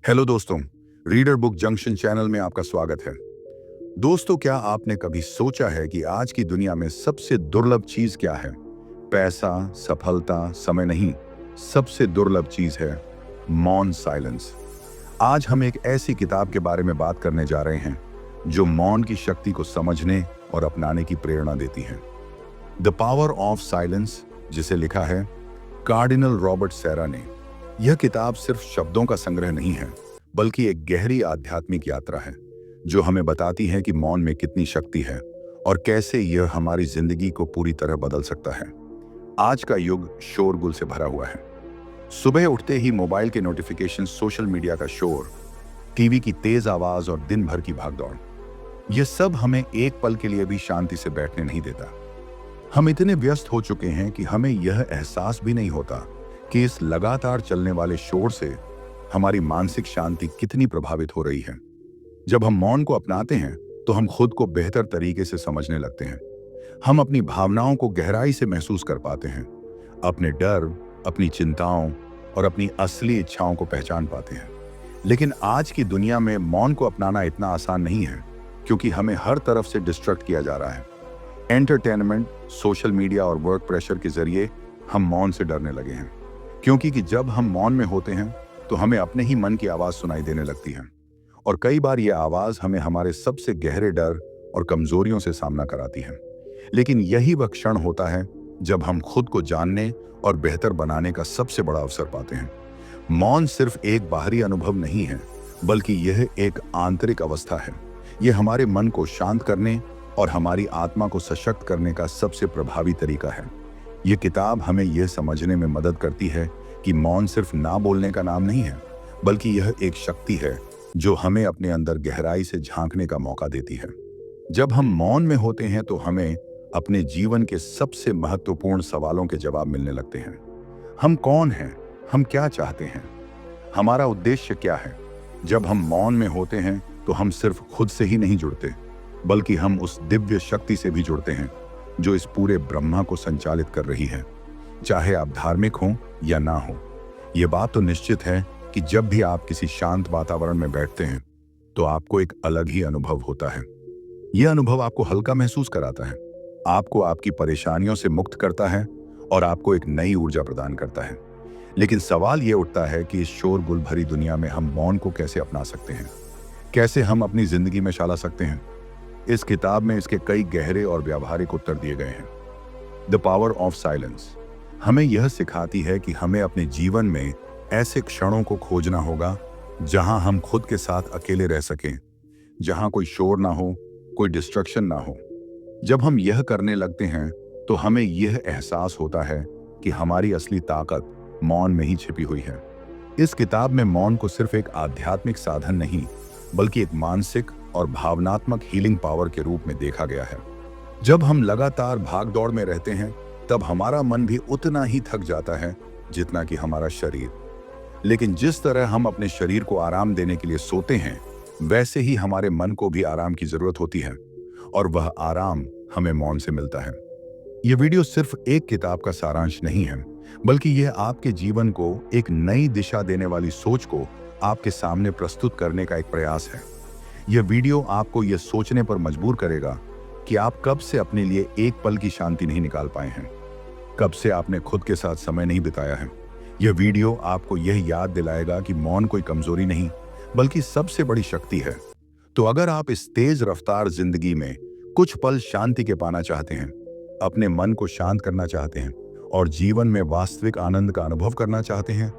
Hello दोस्तों, reader book junction channel में आपका स्वागत है। दोस्तों, क्या आपने कभी सोचा है कि आज की दुनिया में सबसे दुर्लभ चीज क्या है? पैसा, सफलता, समय नहीं। सबसे दुर्लभ चीज है मौन, साइलेंस। आज हम एक ऐसी किताब के बारे में बात करने जा रहे हैं जो मौन की शक्ति को समझने और अपनाने की प्रेरणा देती है। द पावर ऑफ साइलेंस, जिसे लिखा है कार्डिनल रॉबर्ट सेरा ने। यह किताब सिर्फ शब्दों का संग्रह नहीं है, बल्कि एक गहरी आध्यात्मिक यात्रा है जो हमें बताती है कि मौन में कितनी शक्ति है और कैसे यह हमारी जिंदगी को पूरी तरह बदल सकता है। आज का युग शोरगुल से भरा हुआ है। सुबह उठते ही मोबाइल के नोटिफिकेशन, सोशल मीडिया का शोर, टीवी की तेज आवाज और दिन भर की भागदौड़, यह सब हमें एक पल के लिए भी शांति से बैठने नहीं देता। हम इतने व्यस्त हो चुके हैं कि हमें यह एहसास भी नहीं होता कि इस लगातार चलने वाले शोर से हमारी मानसिक शांति कितनी प्रभावित हो रही है। जब हम मौन को अपनाते हैं तो हम खुद को बेहतर तरीके से समझने लगते हैं। हम अपनी भावनाओं को गहराई से महसूस कर पाते हैं, अपने डर, अपनी चिंताओं और अपनी असली इच्छाओं को पहचान पाते हैं। लेकिन आज की दुनिया में मौन को अपनाना इतना आसान नहीं है, क्योंकि हमें हर तरफ से डिस्ट्रैक्ट किया जा रहा है। एंटरटेनमेंट, सोशल मीडिया और वर्क प्रेशर के जरिए हम मौन से डरने लगे हैं, क्योंकि जब हम मौन में होते हैं तो हमें अपने ही मन की आवाज सुनाई देने लगती है। और कई बार यह आवाज हमें हमारे सबसे गहरे डर और कमजोरियों से सामना कराती है। लेकिन यही वह क्षण होता है जब हम खुद को जानने और बेहतर बनाने का सबसे बड़ा अवसर पाते हैं। मौन सिर्फ एक बाहरी अनुभव नहीं है, बल्कि यह एक आंतरिक अवस्था है। यह हमारे मन को शांत करने और हमारी आत्मा को सशक्त करने का सबसे प्रभावी तरीका है। यह किताब हमें यह समझने में मदद करती है कि मौन सिर्फ ना बोलने का नाम नहीं है, बल्कि यह एक शक्ति है जो हमें अपने अंदर गहराई से झांकने का मौका देती है। जब हम मौन में होते हैं तो हमें अपने जीवन के सबसे महत्वपूर्ण सवालों के जवाब मिलने लगते हैं। हम कौन हैं? हम क्या चाहते हैं? हमारा उद्देश्य क्या है? जब हम मौन में होते हैं तो हम सिर्फ खुद से ही नहीं जुड़ते, बल्कि हम उस दिव्य शक्ति से भी जुड़ते हैं जो इस पूरे ब्रह्मा को संचालित कर रही है। चाहे आप धार्मिक हों या ना हो, यह बात तो निश्चित है कि जब भी आप किसी शांत वातावरण में बैठते हैं तो आपको एक अलग ही अनुभव होता है। यह अनुभव आपको हल्का महसूस कराता है, आपको आपकी परेशानियों से मुक्त करता है और आपको एक नई ऊर्जा प्रदान करता है। लेकिन सवाल यह उठता है कि इस शोरगुल भरी दुनिया में हम मौन को कैसे अपना सकते हैं? कैसे हम अपनी जिंदगी में शाला सकते हैं? इस किताब में इसके कई गहरे और व्यावहारिक उत्तर दिए गए हैं। द पावर ऑफ साइलेंस हमें यह सिखाती है कि हमें अपने जीवन में ऐसे क्षणों को खोजना होगा जहां हम खुद के साथ अकेले रह सकें, जहां कोई शोर ना हो, कोई डिस्ट्रक्शन ना हो। जब हम यह करने लगते हैं तो हमें यह एहसास होता है कि हमारी असली ताकत मौन में ही छिपी हुई है। इस किताब में मौन को सिर्फ एक आध्यात्मिक साधन नहीं, बल्कि एक मानसिक और भावनात्मक हीलिंग पावर के रूप में देखा गया है। जब हम लगातार भागदौड़ में रहते हैं तब हमारा मन भी उतना ही थक जाता है जितना कि हमारा शरीर। लेकिन जिस तरह हम अपने शरीर को आराम देने के लिए सोते हैं, वैसे ही हमारे मन को भी आराम की जरूरत होती है, और वह आराम हमें मौन से मिलता है। यह वीडियो सिर्फ एक किताब का सारांश नहीं है, बल्कि यह आपके जीवन को एक नई दिशा देने वाली सोच को आपके सामने प्रस्तुत करने का एक प्रयास है। यह वीडियो आपको यह सोचने पर मजबूर करेगा कि आप कब से अपने लिए एक पल की शांति नहीं निकाल पाए हैं, कब से आपने खुद के साथ समय नहीं बिताया है। यह वीडियो आपको यह याद दिलाएगा कि मौन कोई कमजोरी नहीं, बल्कि सबसे बड़ी शक्ति है। तो अगर आप इस तेज रफ्तार जिंदगी में कुछ पल शांति के पाना चाहते हैं, अपने मन को शांत करना चाहते हैं और जीवन में वास्तविक आनंद का अनुभव करना चाहते हैं,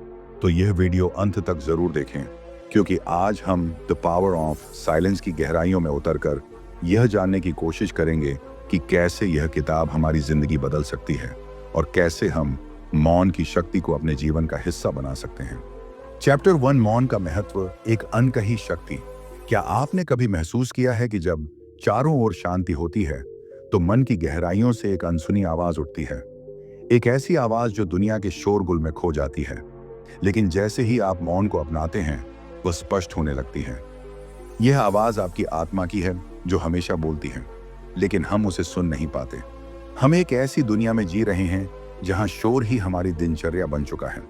तो यह वीडियो अंत तक जरूर देखें, क्योंकि आज हम द पावर ऑफ साइलेंस की गहराइयों में उतरकर यह जानने की कोशिश करेंगे कि कैसे यह किताब हमारी जिंदगी बदल सकती है और कैसे हम मौन की शक्ति को अपने जीवन का हिस्सा बना सकते हैं। चैप्टर 1, मौन का महत्व, एक अनकही शक्ति। क्या आपने कभी महसूस किया है कि जब चारों ओर शांति होती है तो मन की गहराइयों से एक अनसुनी आवाज उठती है, एक ऐसी आवाज जो दुनिया के शोरगुल में खो जाती है, लेकिन जैसे ही आप मौन को अपनाते हैं वह स्पष्ट होने लगती है। यह आवाज आपकी आत्मा की है जो हमेशा बोलती है, लेकिन हम उसे सुन नहीं पाते। हम एक ऐसी दुनिया में जी रहे हैं जहां शोर ही हमारी दिनचर्या बन चुका है।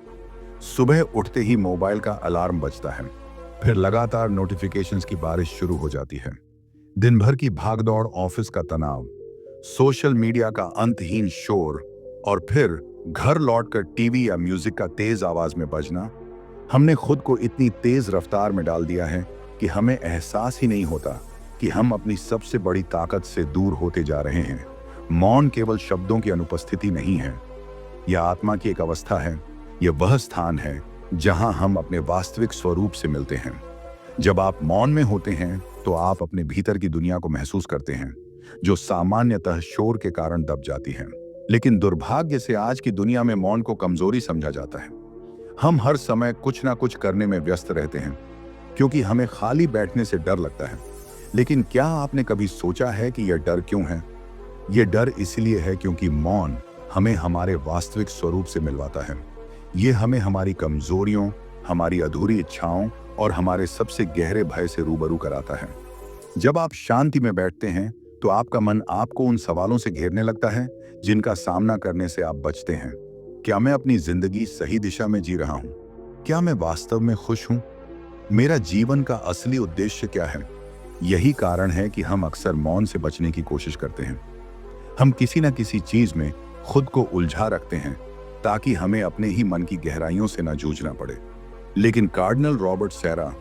सुबह उठते ही मोबाइल का अलार्म बजता है, फिर लगातार नोटिफिकेशंस की बारिश शुरू हो जाती है। दिन भर की भागदौड़, ऑफिस का तनाव, सोशल मीडिया का अंतहीन शोर और फिर घर लौटकर टीवी या म्यूजिक का तेज आवाज में बजना। हमने खुद को इतनी तेज रफ्तार में डाल दिया है कि हमें एहसास ही नहीं होता कि हम अपनी सबसे बड़ी ताकत से दूर होते जा रहे हैं। मौन केवल शब्दों की अनुपस्थिति नहीं है, यह आत्मा की एक अवस्था है। यह वह स्थान है जहां हम अपने वास्तविक स्वरूप से मिलते हैं। जब आप मौन में होते हैं तो आप अपने भीतर की दुनिया को महसूस करते हैं, जो सामान्यतः शोर के कारण दब जाती है। लेकिन दुर्भाग्य से आज की दुनिया में मौन को कमजोरी समझा जाता है। हम हर समय कुछ ना कुछ करने में व्यस्त रहते हैं क्योंकि हमें खाली बैठने से डर लगता है। लेकिन क्या आपने कभी सोचा है कि यह डर क्यों है? यह डर इसलिए है क्योंकि मौन हमें हमारे वास्तविक स्वरूप से मिलवाता है। यह हमें हमारी कमजोरियों, हमारी अधूरी इच्छाओं और हमारे सबसे गहरे भय से रूबरू कराता है। जब आप शांति में बैठते हैं तो आपका मन आपको उन सवालों से घेरने लगता है जिनका सामना करने से आप बचते हैं। क्या मैं अपनी जिंदगी सही दिशा में जी रहा हूं? क्या मैं वास्तव में खुश हूं? मेरा जीवन का असली उद्देश्य क्या है? यही कारण है कि हम अक्सर मौन से बचने की कोशिश करते हैं। हम किसी न किसी चीज में खुद को उलझा रखते हैं ताकि हमें अपने ही मन की गहराइयों से न जूझना पड़े। लेकिन कार्डिनल रॉबर्ट सेरा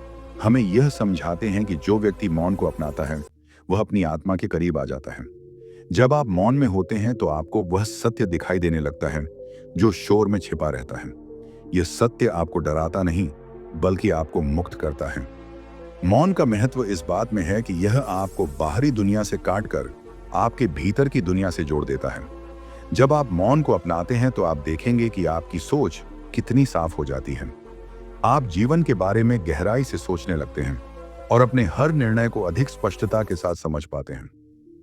हमें यह समझाते हैं कि जो व्यक्ति मौन को अपनाता है वह अपनी आत्मा के करीब आ जाता है। जब आप मौन में होते हैं तो आपको वह सत्य दिखाई देने लगता है जो शोर में छिपा रहता है। यह सत्य आपको डराता नहीं बल्कि आपको मुक्त करता है। मौन का महत्व इस बात में है कि यह आपको बाहरी दुनिया से काटकर आपके भीतर की दुनिया से जोड़ देता है। जब आप मौन को अपनाते हैं तो आप देखेंगे कि आपकी सोच कितनी साफ हो जाती है। आप जीवन के बारे में गहराई से सोचने लगते हैं और अपने हर निर्णय को अधिक स्पष्टता के साथ समझ पाते हैं।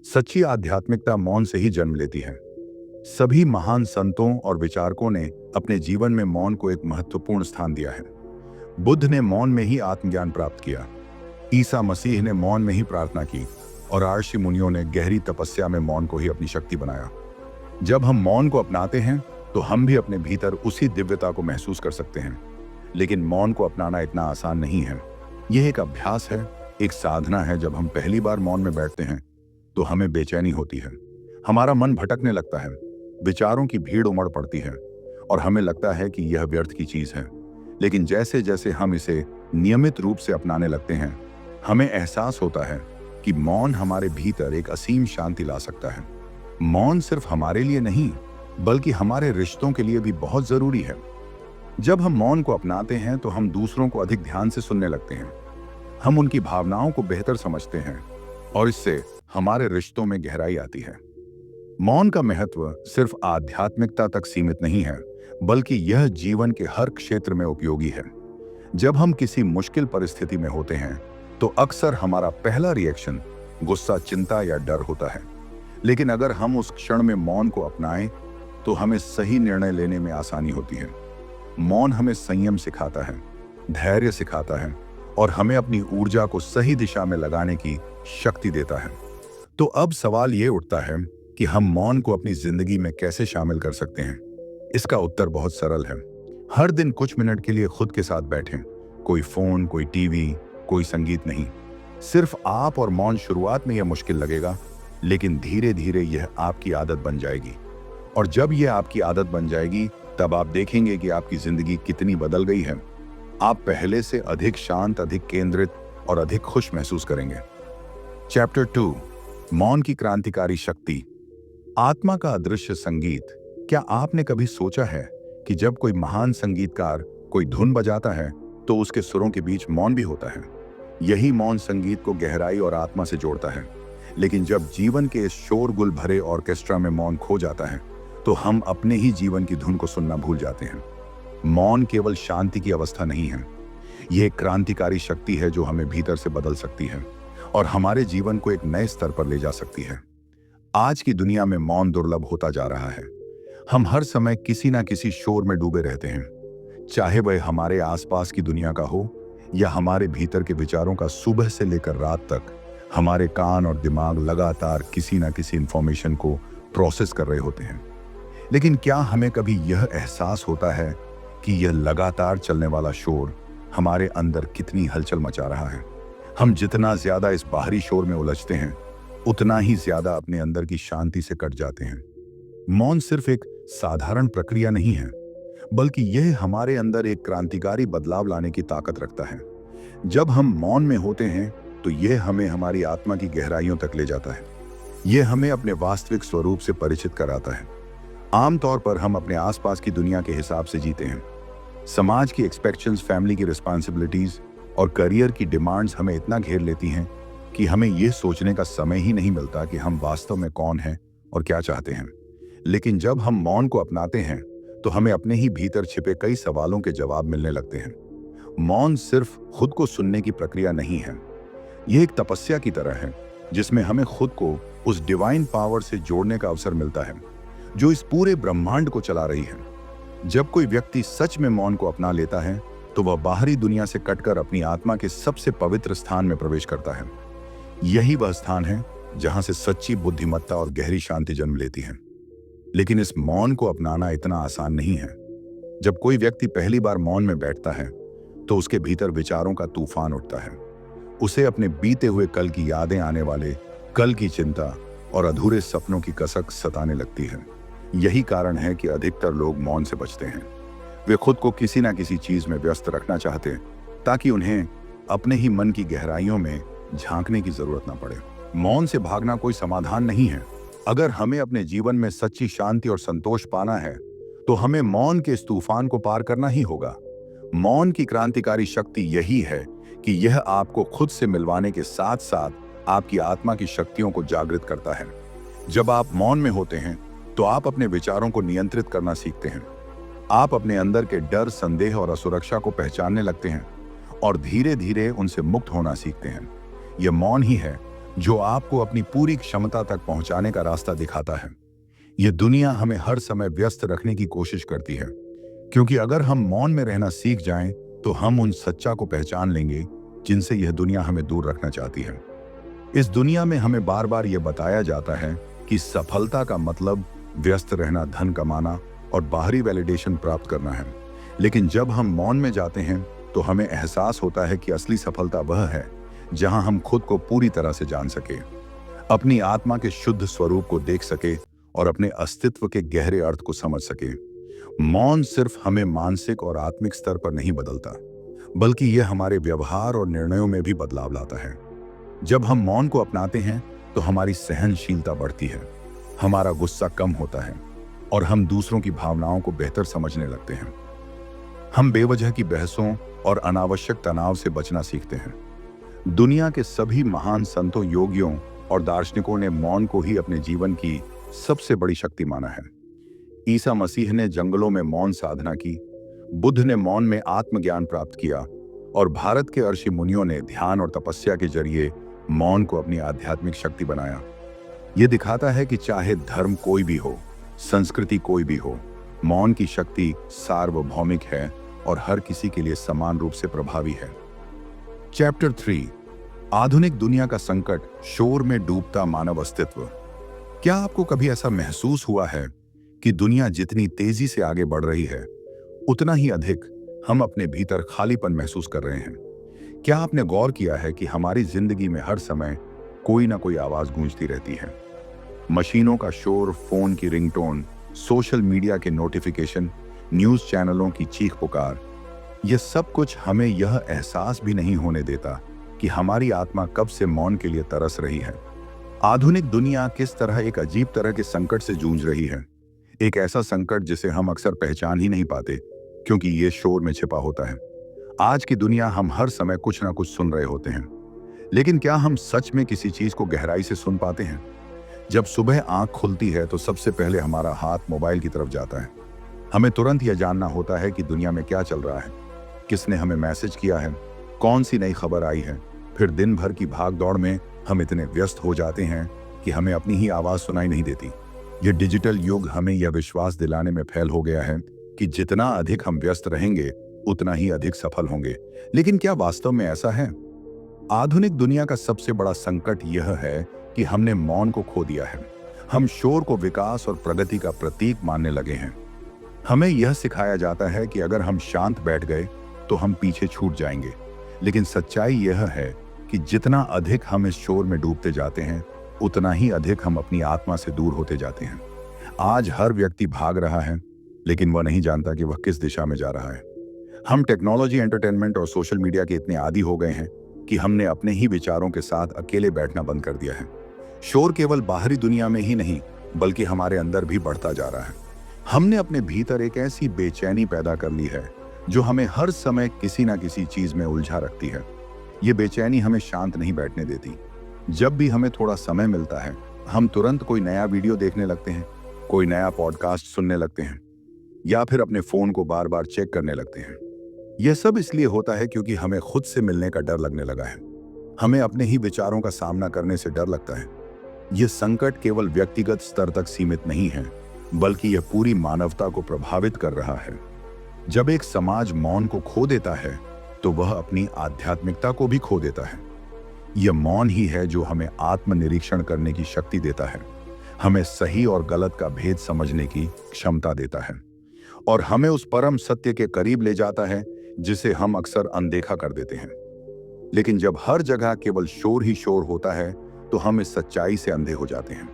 सच्ची आध्यात्मिकता मौन से ही जन्म लेती है। सभी महान संतों और विचारकों ने अपने जीवन में मौन को एक महत्वपूर्ण स्थान दिया है। बुद्ध ने मौन में ही आत्मज्ञान प्राप्त किया, ईसा मसीह ने मौन में ही प्रार्थना की और ऋषि मुनियों ने गहरी तपस्या में मौन को ही अपनी शक्ति बनाया। जब हम मौन को अपनाते हैं तो हम भी अपने भीतर उसी दिव्यता को महसूस कर सकते हैं। लेकिन मौन को अपनाना इतना आसान नहीं है। यह एक अभ्यास है, एक साधना है। जब हम पहली बार मौन में बैठते हैं तो हमें बेचैनी होती है, हमारा मन भटकने लगता है, विचारों की भीड़ उमड़ पड़ती है और हमें लगता है कि यह व्यर्थ की चीज है। लेकिन जैसे जैसे हम इसे नियमित रूप से अपनाने लगते हैं, हमें एहसास होता है कि मौन हमारे भीतर एक असीम शांति ला सकता है। मौन सिर्फ हमारे लिए नहीं बल्कि हमारे रिश्तों के लिए भी बहुत जरूरी है। जब हम मौन को अपनाते हैं तो हम दूसरों को अधिक ध्यान से सुनने लगते हैं। हम उनकी भावनाओं को बेहतर समझते हैं और इससे हमारे रिश्तों में गहराई आती है। मौन का महत्व सिर्फ आध्यात्मिकता तक सीमित नहीं है बल्कि यह जीवन के हर क्षेत्र में उपयोगी है। जब हम किसी मुश्किल परिस्थिति में होते हैं तो अक्सर हमारा पहला रिएक्शन गुस्सा, चिंता या डर होता है। लेकिन अगर हम उस क्षण में मौन को अपनाएं तो हमें सही निर्णय लेने में आसानी होती है। मौन हमें संयम सिखाता है, धैर्य सिखाता है और हमें अपनी ऊर्जा को सही दिशा में लगाने की शक्ति देता है। तो अब सवाल ये उठता है कि हम मौन को अपनी जिंदगी में कैसे शामिल कर सकते हैं। इसका उत्तर बहुत सरल है। हर दिन कुछ मिनट के लिए खुद के साथ बैठें। कोई फोन, कोई टीवी, कोई संगीत नहीं, सिर्फ आप और मौन। शुरुआत में यह मुश्किल लगेगा लेकिन धीरे धीरे यह आपकी आदत बन जाएगी और जब यह आपकी आदत बन जाएगी तब आप देखेंगे कि आपकी जिंदगी कितनी बदल गई है। आप पहले से अधिक शांत, अधिक केंद्रित और अधिक खुश महसूस करेंगे। चैप्टर 2, मौन की क्रांतिकारी शक्ति। आत्मा का अदृश्य संगीत। क्या आपने कभी सोचा है कि जब कोई महान संगीतकार कोई धुन बजाता है तो उसके सुरों के बीच मौन भी होता है? यही मौन संगीत को गहराई और आत्मा से जोड़ता है। लेकिन जब जीवन के इस शोरगुल भरे ऑर्केस्ट्रा में मौन खो जाता है तो हम अपने ही जीवन की धुन को सुनना भूल जाते हैं। मौन केवल शांति की अवस्था नहीं है, यह एक क्रांतिकारी शक्ति है जो हमें भीतर से बदल सकती है और हमारे जीवन को एक नए स्तर पर ले जा सकती है। आज की दुनिया में मौन दुर्लभ होता जा रहा है। हम हर समय किसी ना किसी शोर में डूबे रहते हैं, चाहे वह हमारे आसपास की दुनिया का हो या हमारे भीतर के विचारों का। सुबह से लेकर रात तक हमारे कान और दिमाग लगातार किसी ना किसी इंफॉर्मेशन को प्रोसेस कर रहे होते हैं। लेकिन क्या हमें कभी यह एहसास होता है कि यह लगातार चलने वाला शोर हमारे अंदर कितनी हलचल मचा रहा है। हम जितना ज्यादा इस बाहरी शोर में उलझते हैं, उतना ही ज्यादा अपने अंदर की शांति से कट जाते हैं। मौन सिर्फ एक साधारण प्रक्रिया नहीं है, बल्कि यह हमारे अंदर एक क्रांतिकारी बदलाव लाने की ताकत रखता है। जब हम मौन में होते हैं तो यह हमें हमारी आत्मा की गहराइयों तक ले जाता है। यह हमें अपने वास्तविक स्वरूप से परिचित कराता है। आमतौर पर हम अपने आसपास की दुनिया के हिसाब से जीते हैं। समाज की एक्सपेक्टेशंस, फैमिली की रिस्पॉन्सिबिलिटीज और करियर की डिमांड्स हमें इतना घेर लेती हैं कि हमें यह सोचने का समय ही नहीं मिलता कि हम वास्तव में कौन हैं और क्या चाहते हैं। लेकिन जब हम मौन को अपनाते हैं तो हमें अपने ही भीतर छिपे कई सवालों के जवाब मिलने लगते हैं। मौन सिर्फ खुद को सुनने की प्रक्रिया नहीं है, यह एक तपस्या की तरह है जिसमें हमें खुद को उस डिवाइन पावर से जोड़ने का अवसर मिलता है जो इस पूरे ब्रह्मांड को चला रही है। जब कोई व्यक्ति सच में मौन को अपना लेता है तो वह बाहरी दुनिया से कटकर अपनी आत्मा के सबसे पवित्र स्थान में प्रवेश करता है। यही वह स्थान है जहां से सच्ची बुद्धिमत्ता और गहरी शांति जन्म लेती है। लेकिन इस मौन को अपनाना इतना आसान नहीं है। जब कोई व्यक्ति पहली बार मौन में बैठता है तो उसके भीतर विचारों का तूफान उठता है। उसे अपने बीते हुए कल की यादें आने वाले कल की चिंता और अधूरे सपनों की कसक सताने लगती है। यही कारण है कि अधिकतर लोग मौन से बचते हैं। वे खुद को किसी ना किसी चीज में व्यस्त रखना चाहते हैं ताकि उन्हें अपने ही मन की गहराइयों में झांकने की जरूरत ना पड़े। मौन से भागना कोई समाधान नहीं है। अगर हमें अपने जीवन में सच्ची शांति और संतोष पाना है तो हमें मौन के इस तूफान को पार करना ही होगा। मौन की क्रांतिकारी शक्ति यही है कि यह आपको खुद से मिलवाने के साथ साथ आपकी आत्मा की शक्तियों को जागृत करता है। जब आप मौन में होते हैं तो आप अपने विचारों को नियंत्रित करना सीखते हैं। आप अपने अंदर के डर, संदेह और असुरक्षा को पहचानने लगते हैं और धीरे धीरे उनसे मुक्त होना सीखते हैं। यह मौन ही है जो आपको अपनी पूरी क्षमता तक पहुंचाने का रास्ता दिखाता है। यह दुनिया हमें हर समय व्यस्त रखने की कोशिश करती है, क्योंकि अगर हम मौन में रहना सीख जाएं तो हम उन सच्चा को पहचान लेंगे जिनसे यह दुनिया हमें दूर रखना चाहती है। इस दुनिया में हमें बार बार यह बताया जाता है कि सफलता का मतलब व्यस्त रहना, धन कमाना और बाहरी वैलिडेशन प्राप्त करना है। लेकिन जब हम मौन में जाते हैं तो हमें एहसास होता है कि असली सफलता वह है जहां हम खुद को पूरी तरह से जान सके, अपनी आत्मा के शुद्ध स्वरूप को देख सके और अपने अस्तित्व के गहरे अर्थ को समझ सके। मौन सिर्फ हमें मानसिक और आत्मिक स्तर पर नहीं बदलता, बल्कि यह हमारे व्यवहार और निर्णयों में भी बदलाव लाता है। जब हम मौन को अपनाते हैं तो हमारी सहनशीलता बढ़ती है, हमारा गुस्सा कम होता है और हम दूसरों की भावनाओं को बेहतर समझने लगते हैं। हम बेवजह की बहसों और अनावश्यक तनाव से बचना सीखते हैं। दुनिया के सभी महान संतों, योगियों और दार्शनिकों ने मौन को ही अपने जीवन की सबसे बड़ी शक्ति माना है। ईसा मसीह ने जंगलों में मौन साधना की, बुद्ध ने मौन में आत्मज्ञान प्राप्त किया और भारत के ऋषि मुनियों ने ध्यान और तपस्या के जरिए मौन को अपनी आध्यात्मिक शक्ति बनाया। यह दिखाता है कि चाहे धर्म कोई भी हो, संस्कृति कोई भी हो, मौन की शक्ति सार्वभौमिक है और हर किसी के लिए समान रूप से प्रभावी है। चैप्टर 3, आधुनिक दुनिया का संकट, शोर में डूबता मानव अस्तित्व। क्या आपको कभी ऐसा महसूस हुआ है कि दुनिया जितनी तेजी से आगे बढ़ रही है, उतना ही अधिक हम अपने भीतर खालीपन महसूस कर रहे हैं? क्या आपने गौर किया है कि हमारी जिंदगी में हर समय कोई ना कोई आवाज गूंजती रहती है? मशीनों का शोर, फोन की रिंगटोन, सोशल मीडिया के नोटिफिकेशन, न्यूज चैनलों की चीख पुकार, यह सब कुछ हमें यह एहसास भी नहीं होने देता कि हमारी आत्मा कब से मौन के लिए तरस रही है। आधुनिक दुनिया किस तरह एक अजीब तरह के संकट से जूझ रही है, एक ऐसा संकट जिसे हम अक्सर पहचान ही नहीं पाते क्योंकि ये शोर में छिपा होता है। आज की दुनिया, हम हर समय कुछ ना कुछ सुन रहे होते हैं, लेकिन क्या हम सच में किसी चीज को गहराई से सुन पाते हैं? जब सुबह आंख खुलती है तो सबसे पहले हमारा हाथ मोबाइल की तरफ जाता है। हमें तुरंत यह जानना होता है कि दुनिया में क्या चल रहा है, किसने हमें मैसेज किया है, कौन सी नई खबर आई है। फिर दिन भर की भाग दौड़ में हम इतने व्यस्त हो जाते हैं कि हमें अपनी ही आवाज सुनाई नहीं देती। यह डिजिटल युग हमें यह विश्वास दिलाने में फैल हो गया है कि जितना अधिक हम व्यस्त रहेंगे उतना ही अधिक सफल होंगे। लेकिन क्या वास्तव में ऐसा है? आधुनिक दुनिया का सबसे बड़ा संकट यह है कि हमने मौन को खो दिया है। हम शोर को विकास और प्रगति का प्रतीक मानने लगे हैं। हमें यह सिखाया जाता है कि अगर हम शांत बैठ गए तो हम पीछे छूट जाएंगे। लेकिन सच्चाई यह है कि जितना अधिक हम इस शोर में डूबते जाते हैं, उतना ही अधिक हम अपनी आत्मा से दूर होते जाते हैं। आज हर व्यक्ति भाग रहा है, लेकिन वह नहीं जानता कि वह किस दिशा में जा रहा है। हम टेक्नोलॉजी, एंटरटेनमेंट और सोशल मीडिया के इतने आदी हो गए हैं कि हमने अपने ही विचारों के साथ अकेले बैठना बंद कर दिया है। शोर केवल बाहरी दुनिया में ही नहीं, बल्कि हमारे अंदर भी बढ़ता जा रहा है। हमने अपने भीतर एक ऐसी बेचैनी पैदा कर ली है जो हमें हर समय किसी ना किसी चीज में उलझा रखती है। ये बेचैनी हमें शांत नहीं बैठने देती। जब भी हमें थोड़ा समय मिलता है, हम तुरंत कोई नया वीडियो देखने लगते हैं, कोई नया पॉडकास्ट सुनने लगते हैं, या फिर अपने फोन को बार बार चेक करने लगते हैं। यह सब इसलिए होता है क्योंकि हमें खुद से मिलने का डर लगने लगा है। हमें अपने ही विचारों का सामना करने से डर लगता है। यह संकट केवल व्यक्तिगत स्तर तक सीमित नहीं है, बल्कि यह पूरी मानवता को प्रभावित कर रहा है। जब एक समाज मौन को खो देता है, तो वह अपनी आध्यात्मिकता को भी खो देता है। यह मौन ही है जो हमें आत्मनिरीक्षण करने की शक्ति देता है, हमें सही और गलत का भेद समझने की क्षमता देता है, और हमें उस परम सत्य के करीब ले जाता है जिसे हम अक्सर अनदेखा कर देते हैं। लेकिन जब हर जगह केवल शोर ही शोर होता है, तो हम इस सच्चाई से अंधे हो जाते हैं।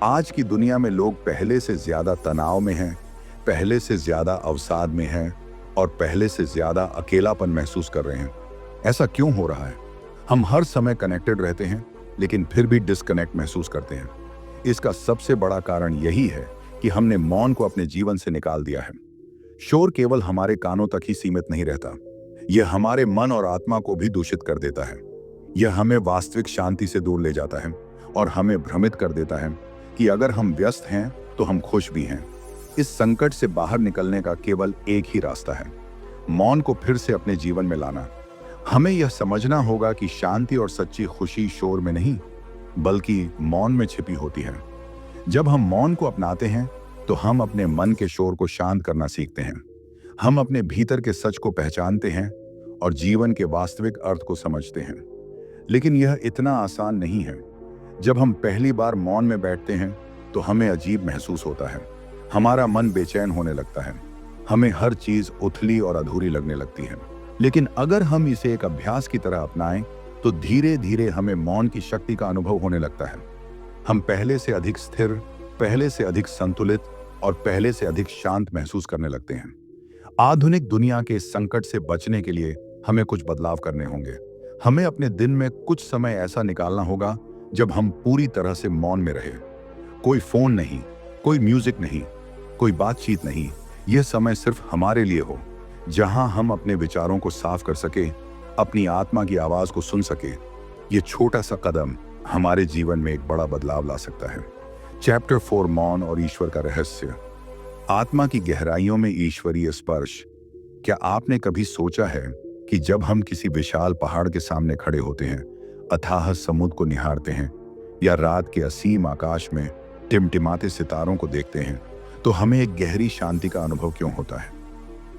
आज की दुनिया में लोग पहले से ज्यादा तनाव में हैं, पहले से ज्यादा अवसाद में हैं, और पहले से ज्यादा अकेलापन महसूस कर रहे हैं। ऐसा क्यों हो रहा है? हम हर समय कनेक्टेड रहते हैं, लेकिन फिर भी डिस्कनेक्ट महसूस करते हैं। इसका सबसे बड़ा कारण यही है कि हमने मौन को अपने जीवन से निकाल दिया है। शोर केवल हमारे कानों तक ही सीमित नहीं रहता, यह हमारे मन और आत्मा को भी दूषित कर देता है। यह हमें वास्तविक शांति से दूर ले जाता है और हमें भ्रमित कर देता है कि अगर हम व्यस्त हैं तो हम खुश भी हैं। इस संकट से बाहर निकलने का केवल एक ही रास्ता है, मौन को फिर से अपने जीवन में लाना। हमें यह समझना होगा कि शांति और सच्ची खुशी शोर में नहीं, बल्कि मौन में छिपी होती है। जब हम मौन को अपनाते हैं, तो हम अपने मन के शोर को शांत करना सीखते हैं। हम अपने भीतर के सच को पहचानते हैं और जीवन के वास्तविक अर्थ को समझते हैं। लेकिन यह इतना आसान नहीं है। जब हम पहली बार मौन में बैठते हैं, तो हमें अजीब महसूस होता है। हमारा मन बेचैन होने लगता है, हमें हर चीज उथली और अधूरी लगने लगती है। लेकिन अगर हम इसे एक अभ्यास की तरह अपनाएं, तो धीरे धीरे हमें मौन की शक्ति का अनुभव होने लगता है। हम पहले से अधिक स्थिर, पहले से अधिक संतुलित और पहले से अधिक शांत महसूस करने लगते हैं। आधुनिक दुनिया के इस संकट से बचने के लिए हमें कुछ बदलाव करने होंगे। हमें अपने दिन में कुछ समय ऐसा निकालना होगा जब हम पूरी तरह से मौन में रहें। कोई फोन नहीं, कोई म्यूजिक नहीं, कोई बातचीत नहीं। यह समय सिर्फ हमारे लिए हो, जहां हम अपने विचारों को साफ कर सके, अपनी आत्मा की आवाज को सुन सके। यह छोटा सा कदम हमारे जीवन में एक बड़ा बदलाव ला सकता है। चैप्टर 4, मौन और ईश्वर का रहस्य। आत्मा की गहराइयों में ईश्वरीय स्पर्श। क्या आपने कभी सोचा है कि जब हम किसी विशाल पहाड़ के सामने खड़े होते हैं, अथाह समुद्र को निहारते हैं, या रात के असीम आकाश में टिमटिमाते सितारों को देखते हैं, तो हमें एक गहरी शांति का अनुभव क्यों होता है?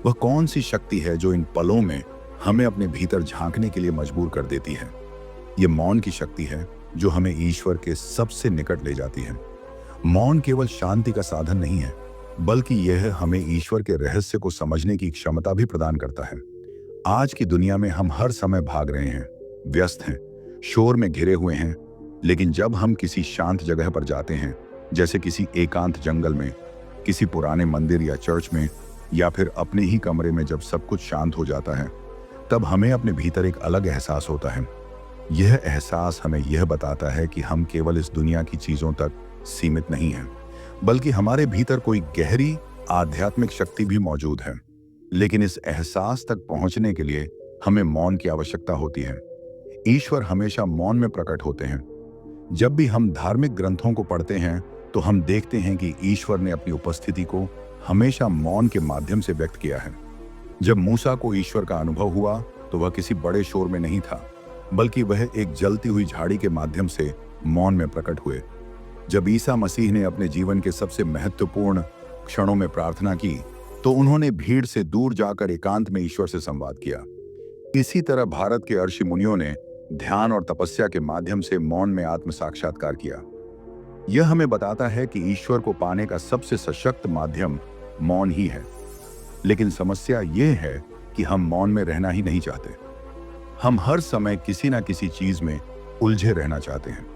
वह कौन सी शक्ति है जो इन पलों में हमें अपने भीतर झांकने के लिए मजबूर कर देती है? यह मौन की शक्ति है जो हमें ईश्वर के सबसे निकट ले जाती है। मौन केवल शांति का साधन नहीं है, बल्कि यह हमें ईश्वर के रहस्य को समझने की क्षमता भी प्रदान करता है। आज की दुनिया में हम हर समय भाग रहे हैं, व्यस्त हैं, शोर में घिरे हुए हैं। लेकिन जब हम किसी शांत जगह पर जाते हैं, जैसे किसी एकांत जंगल में, किसी पुराने मंदिर या चर्च में, या फिर अपने ही कमरे में, जब सब कुछ शांत हो जाता है, तब हमें अपने भीतर एक अलग एहसास होता है। यह एहसास हमें यह बताता है कि हम केवल इस दुनिया की चीजों तक सीमित नहीं हैं, बल्कि हमारे भीतर कोई गहरी आध्यात्मिक शक्ति भी मौजूद है। लेकिन इस एहसास तक पहुंचने के लिए हमें मौन की आवश्यकता होती है। ईश्वर हमेशा मौन में प्रकट होते हैं। जब भी हम धार्मिक ग्रंथों को पढ़ते हैं, तो हम देखते हैं कि ईश्वर ने अपनी उपस्थिति को हमेशा मौन के माध्यम से व्यक्त किया है। जब मूसा को ईश्वर का अनुभव हुआ, तो वह किसी बड़े शोर में नहीं था, बल्कि वह एक जलती हुई झाड़ी के माध्यम से मौन में प्रकट हुए। जब ईसा मसीह ने अपने जीवन के सबसे महत्वपूर्ण क्षणों में प्रार्थना की, तो उन्होंने भीड़ से दूर जाकर एकांत में ईश्वर से संवाद किया। इसी तरह भारत के ऋषि मुनियों ने ध्यान और तपस्या के माध्यम से मौन में आत्म साक्षात्कार किया। यह हमें बताता है कि ईश्वर को पाने का सबसे सशक्त माध्यम मौन ही है। लेकिन समस्या यह है कि हम मौन में रहना ही नहीं चाहते। हम हर समय किसी ना किसी चीज में उलझे रहना चाहते हैं,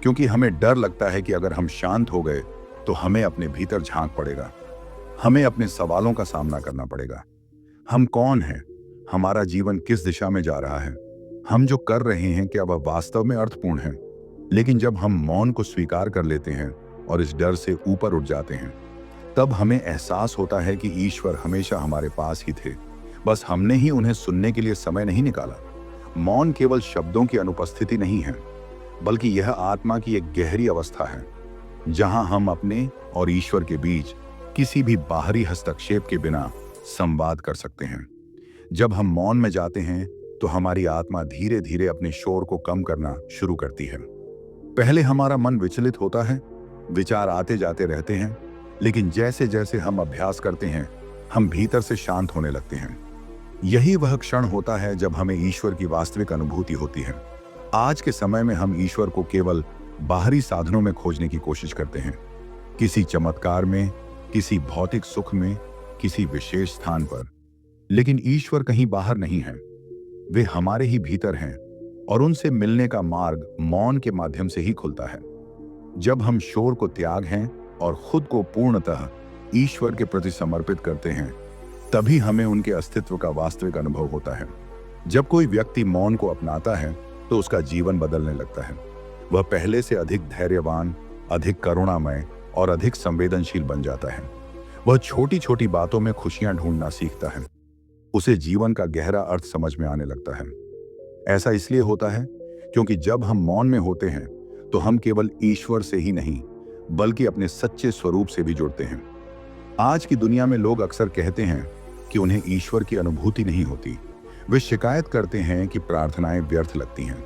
क्योंकि हमें डर लगता है कि अगर हम शांत हो गए तो हमें अपने भीतर झांक पड़ेगा, हमें अपने सवालों का सामना करना पड़ेगा। हम कौन हैं? हमारा जीवन किस दिशा में जा रहा है? हम जो कर रहे हैं क्या वह वास्तव में अर्थपूर्ण है? लेकिन जब हम मौन को स्वीकार कर लेते हैं और इस डर से ऊपर उठ जाते हैं, तब हमें एहसास होता है कि ईश्वर हमेशा हमारे पास ही थे, बस हमने ही उन्हें सुनने के लिए समय नहीं निकाला। मौन केवल शब्दों की अनुपस्थिति नहीं है, बल्कि यह आत्मा की एक गहरी अवस्था है, जहां हम अपने और ईश्वर के बीच किसी भी बाहरी हस्तक्षेप के बिना संवाद कर सकते हैं। जब हम मौन में जाते हैं तो हमारी आत्मा धीरे धीरे अपने शोर को कम करना शुरू करती है। पहले हमारा मन विचलित होता है, विचार आते जाते रहते हैं, लेकिन जैसे जैसे हम अभ्यास करते हैं, हम भीतर से शांत होने लगते हैं। यही वह क्षण होता है जब हमें ईश्वर की वास्तविक अनुभूति होती है। आज के समय में हम ईश्वर को केवल बाहरी साधनों में खोजने की कोशिश करते हैं, किसी चमत्कार में, किसी भौतिक सुख में, किसी विशेष स्थान पर। लेकिन ईश्वर कहीं बाहर नहीं है, वे हमारे ही भीतर हैं, और उनसे मिलने का मार्ग मौन के माध्यम से ही खुलता है। जब हम शोर को त्याग हैं और खुद को पूर्णतः ईश्वर के प्रति समर्पित करते हैं, तभी हमें उनके अस्तित्व का वास्तविक अनुभव होता है। जब कोई व्यक्ति मौन को अपनाता है तो उसका जीवन बदलने लगता है। वह पहले से अधिक धैर्यवान, अधिक करुणामय और अधिक संवेदनशील बन जाता है। वह छोटी छोटी बातों में खुशियां ढूंढना सीखता है। उसे जीवन का गहरा अर्थ समझ में आने लगता है। ऐसा इसलिए होता है क्योंकि जब हम मौन में होते हैं तो हम केवल ईश्वर से ही नहीं, बल्कि अपने सच्चे स्वरूप से भी जुड़ते हैं। आज की दुनिया में लोग अक्सर कहते हैं कि उन्हें ईश्वर की अनुभूति नहीं होती। वे शिकायत करते हैं कि प्रार्थनाएं व्यर्थ लगती हैं,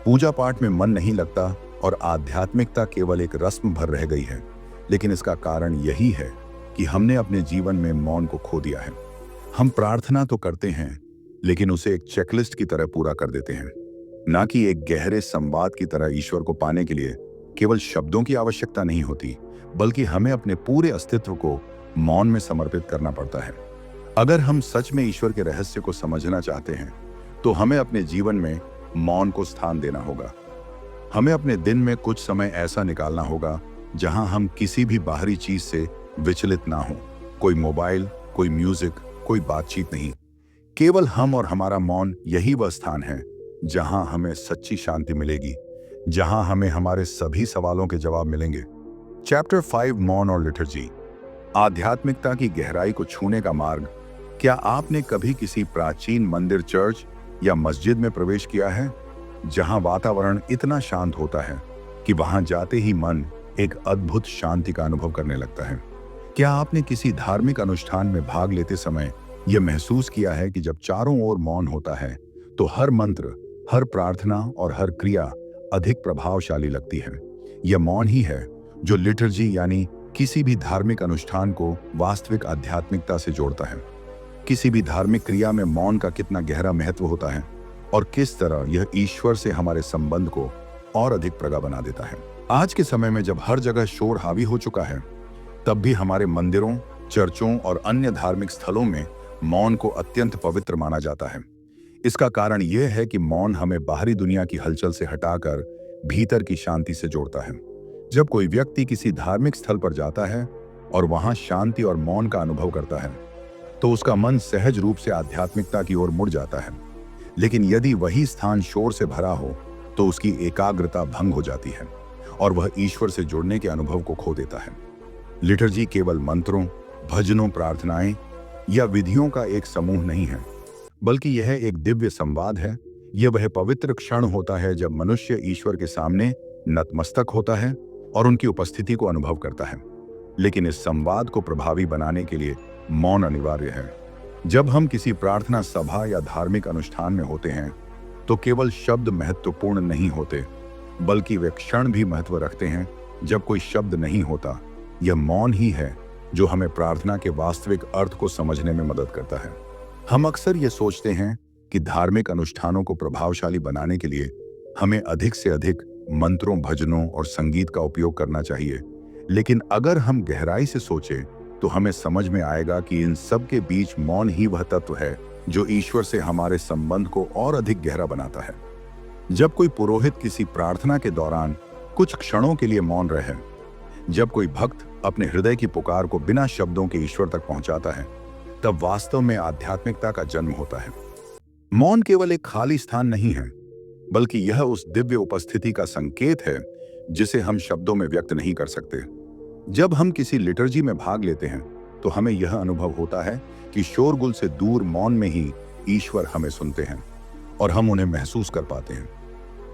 पूजा पाठ में मन नहीं लगता और आध्यात्मिकता केवल एक रस्म भर रह गई है। लेकिन इसका कारण यही है कि हमने अपने जीवन में मौन को खो दिया है। हम प्रार्थना तो करते हैं, लेकिन उसे एक चेकलिस्ट की तरह पूरा कर देते हैं, ना कि एक गहरे संवाद की तरह। ईश्वर को पाने के लिए केवल शब्दों की आवश्यकता नहीं होती, बल्कि हमें अपने पूरे अस्तित्व को मौन में समर्पित करना पड़ता है। अगर हम सच में ईश्वर के रहस्य को समझना चाहते हैं, तो हमें अपने जीवन में मौन को स्थान देना होगा। हमें अपने दिन में कुछ समय ऐसा निकालना होगा जहां हम किसी भी बाहरी चीज से विचलित ना हो। कोई मोबाइल, कोई म्यूजिक, कोई बातचीत नहीं। केवल हम और हमारा मौन, यही वह स्थान है जहां हमें सच्ची शांति मिलेगी, जहां हमें हमारे सभी सवालों के जवाब मिलेंगे। चैप्टर 5, मौन और लिटर्जी। आध्यात्मिकता की गहराई को छूने का मार्ग। क्या आपने कभी किसी प्राचीन मंदिर, चर्च या मस्जिद में प्रवेश किया है, जहां वातावरण इतना शांत होता है कि वहां जाते ही मन एक अद्भुत शांति का अनुभव करने लगता है? क्या आपने किसी धार्मिक अनुष्ठान में भाग लेते समय यह महसूस किया है कि जब चारों ओर मौन होता है तो हर मंत्र, हर प्रार्थना और हर क्रिया अधिक प्रभावशाली लगती है? यह मौन ही है जो लिटर्जी यानी किसी भी धार्मिक अनुष्ठान को वास्तविक आध्यात्मिकता से जोड़ता है। किसी भी धार्मिक क्रिया में मौन का कितना गहरा महत्व होता है और किस तरह यह ईश्वर से हमारे संबंध को और अधिक प्रगाढ़ बना देता है। आज के समय में जब हर जगह शोर हावी हो चुका है, तब भी हमारे मंदिरों, चर्चों और अन्य धार्मिक स्थलों में मौन को अत्यंत पवित्र माना जाता है। इसका कारण यह है कि मौन हमें बाहरी दुनिया की हलचल से हटाकर भीतर की शांति से जोड़ता है। जब कोई व्यक्ति किसी धार्मिक स्थल पर जाता है और वहां शांति और मौन का अनुभव करता है, तो उसका मन सहज रूप से आध्यात्मिकता की ओर मुड़ जाता है। लेकिन यदि वही स्थान शोर से भरा हो, तो उसकी एकाग्रता भंग हो जाती है और वह ईश्वर से जुड़ने के अनुभव को खो देता है। लिटर्जी केवल मंत्रों, भजनों, प्रार्थनाएं या विधियों का एक समूह नहीं है, बल्कि यह एक दिव्य संवाद है। यह वह पवित्र क्षण होता है जब मनुष्य ईश्वर के सामने नतमस्तक होता है और उनकी उपस्थिति को अनुभव करता है। लेकिन इस संवाद को प्रभावी बनाने के लिए मौन अनिवार्य है। जब हम किसी प्रार्थना सभा या धार्मिक अनुष्ठान में होते हैं, तो केवल शब्द महत्वपूर्ण नहीं होते, बल्कि वे क्षण भी महत्व रखते हैं जब कोई शब्द नहीं होता। यह मौन ही है जो हमें प्रार्थना के वास्तविक अर्थ को समझने में मदद करता है। हम अक्सर ये सोचते हैं कि धार्मिक अनुष्ठानों को प्रभावशाली बनाने के लिए हमें अधिक से अधिक मंत्रों, भजनों और संगीत का उपयोग करना चाहिए। लेकिन अगर हम गहराई से सोचें, तो हमें समझ में आएगा कि इन सब के बीच मौन ही वह तत्व है जो ईश्वर से हमारे संबंध को और अधिक गहरा बनाता है। जब कोई पुरोहित किसी प्रार्थना के दौरान कुछ क्षणों के लिए मौन रहे, जब कोई भक्त अपने हृदय की पुकार को बिना शब्दों के ईश्वर तक पहुंचाता है, तब वास्तव में आध्यात्मिकता का जन्म होता है। मौन केवल एक खाली स्थान नहीं है, बल्कि यह उस दिव्य उपस्थिति का संकेत है जिसे हम शब्दों में व्यक्त नहीं कर सकते। जब हम किसी लिटर्जी में भाग लेते हैं तो हमें यह अनुभव होता है कि शोरगुल से दूर मौन में ही ईश्वर हमें सुनते हैं और हम उन्हें महसूस कर पाते हैं।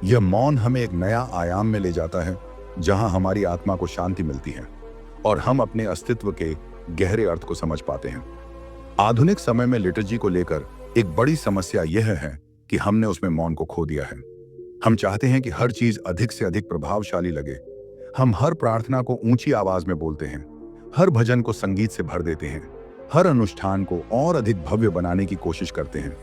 यह मौन हमें एक नया आयाम में ले जाता है, जहां हमारी आत्मा को शांति मिलती है और हम अपने अस्तित्व के गहरे अर्थ को समझ पाते हैं। आधुनिक समय में लिटर्जी को लेकर एक बड़ी समस्या यह है कि हमने उसमें मौन को खो दिया है। हम चाहते हैं कि हर चीज अधिक से अधिक प्रभावशाली लगे। हम हर प्रार्थना को ऊंची आवाज में बोलते हैं, हर भजन को संगीत से भर देते हैं, हर अनुष्ठान को और अधिक भव्य बनाने की कोशिश करते हैं।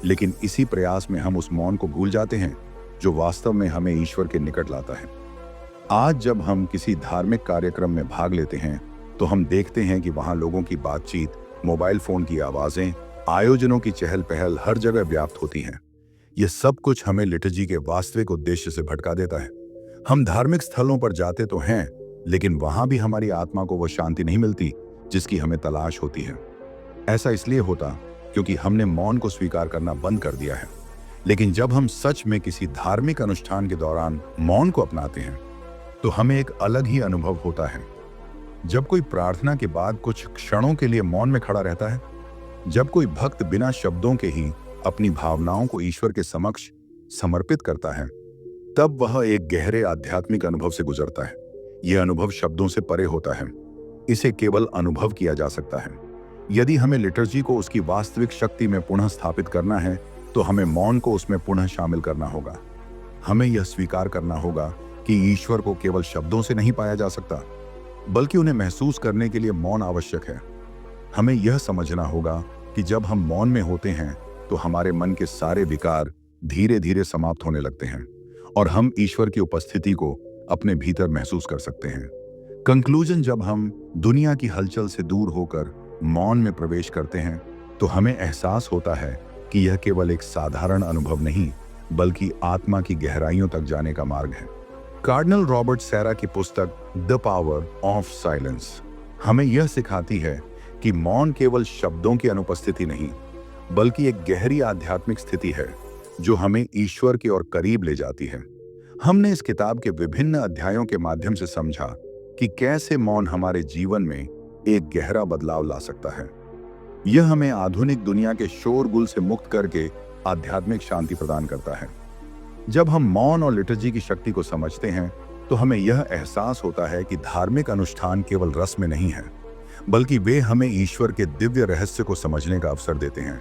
लेकिन इसी प्रयास में हम उस मौन को भूल जाते हैं जो वास्तव में हमें ईश्वर के निकट लाता है। आज जब हम किसी धार्मिक कार्यक्रम में भाग लेते हैं तो हम देखते हैं कि वहां लोगों की बातचीत, मोबाइल फोन की आवाजें, आयोजनों की चहल पहल हर जगह व्याप्त होती हैं। यह सब कुछ हमें लिटर्जी के वास्तविक उद्देश्य से भटका देता है। हम धार्मिक स्थलों पर जाते तो हैं, लेकिन वहां भी हमारी आत्मा को वह शांति नहीं मिलती जिसकी हमें तलाश होती है। ऐसा इसलिए होता क्योंकि हमने मौन को स्वीकार करना बंद कर दिया है। लेकिन जब हम सच में किसी धार्मिक अनुष्ठान के दौरान मौन को अपनाते हैं तो हमें एक अलग ही अनुभव होता है। जब कोई प्रार्थना के बाद कुछ क्षणों के लिए मौन में खड़ा रहता है, जब कोई भक्त बिना शब्दों के ही अपनी भावनाओं को ईश्वर के समक्ष समर्पित करता है, तब वह एक गहरे आध्यात्मिक अनुभव से गुजरता है। यह अनुभव शब्दों से परे होता है। इसे केवल अनुभव किया जा सकता है। यदि हमें लिटर्जी को उसकी वास्तविक शक्ति में पुनः स्थापित करना है तो हमें मौन को उसमें पुनः शामिल करना होगा। हमें यह स्वीकार करना होगा कि ईश्वर को केवल शब्दों से नहीं पाया जा सकता, बल्कि उन्हें महसूस करने के लिए मौन आवश्यक है। हमें यह समझना होगा कि जब हम मौन में होते हैं तो हमारे मन के सारे विकार धीरे धीरे समाप्त होने लगते हैं और हम ईश्वर की उपस्थिति को अपने भीतर महसूस कर सकते हैं। कंक्लूजन, जब हम दुनिया की हलचल से दूर होकर मौन में प्रवेश करते हैं तो हमें एहसास होता है कि यह केवल एक साधारण अनुभव नहीं, बल्कि आत्मा की गहराइयों तक जाने का मार्ग है। कार्डिनल रॉबर्ट सैरा की पुस्तक द पावर ऑफ साइलेंस हमें यह सिखाती है कि मौन केवल शब्दों की अनुपस्थिति नहीं, बल्कि एक गहरी आध्यात्मिक स्थिति है जो हमें ईश्वर की ओर करीब ले जाती है। हमने इस किताब के विभिन्न अध्यायों के माध्यम से समझा कि कैसे मौन हमारे जीवन में एक गहरा बदलाव ला सकता है। यह हमें आधुनिक दुनिया के शोरगुल से मुक्त करके आध्यात्मिक शांति प्रदान करता है। जब हम मौन और लिटर्जी की शक्ति को समझते हैं तो हमें यह एहसास होता है कि धार्मिक अनुष्ठान केवल रस्म नहीं है, बल्कि वे हमें ईश्वर के दिव्य रहस्य को समझने का अवसर देते हैं।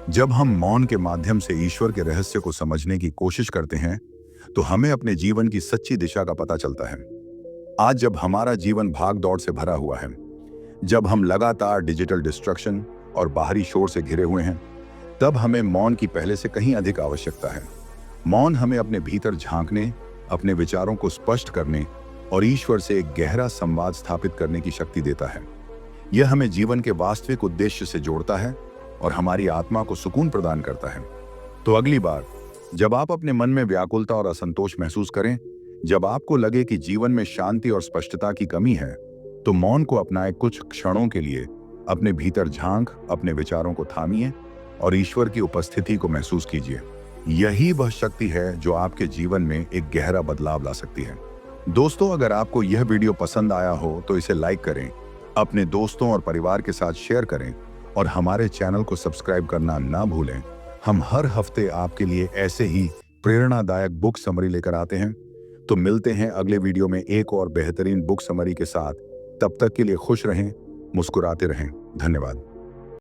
जब हम मौन के माध्यम से ईश्वर के रहस्य को समझने की कोशिश करते हैं तो हमें अपने जीवन की सच्ची दिशा का पता चलता है। आज जब हमारा जीवन भाग दौड़ से भरा हुआ है, जब हम लगातार डिजिटल डिस्ट्रक्शन और बाहरी शोर से घिरे हुए हैं, तब हमें मौन की पहले से कहीं अधिक आवश्यकता है। मौन हमें अपने भीतर झांकने, अपने विचारों को स्पष्ट करने और ईश्वर से एक गहरा संवाद स्थापित करने की शक्ति देता है। यह हमें जीवन के वास्तविक उद्देश्य से जोड़ता है और हमारी आत्मा को सुकून प्रदान करता है। तो अगली बार जब आप अपने मन में व्याकुलता और असंतोष महसूस करें, जब आपको लगे कि जीवन में शांति और स्पष्टता की कमी है, तो मौन को अपनाए कुछ क्षणों के लिए अपने भीतर झांक अपने विचारों को थामिए और ईश्वर की उपस्थिति को महसूस कीजिए। यही वह शक्ति है जो आपके जीवन में एक गहरा बदलाव ला सकती है। दोस्तों, अगर आपको यह वीडियो पसंद आया हो तो इसे लाइक करें, अपने दोस्तों और परिवार के साथ शेयर करें और हमारे चैनल को सब्सक्राइब करना ना भूलें। हम हर हफ्ते आपके लिए ऐसे ही प्रेरणादायक बुक समरी लेकर आते हैं। तो मिलते हैं अगले वीडियो में एक और बेहतरीन बुक समरी के साथ। तब तक के लिए खुश रहें, मुस्कुराते रहें। धन्यवाद।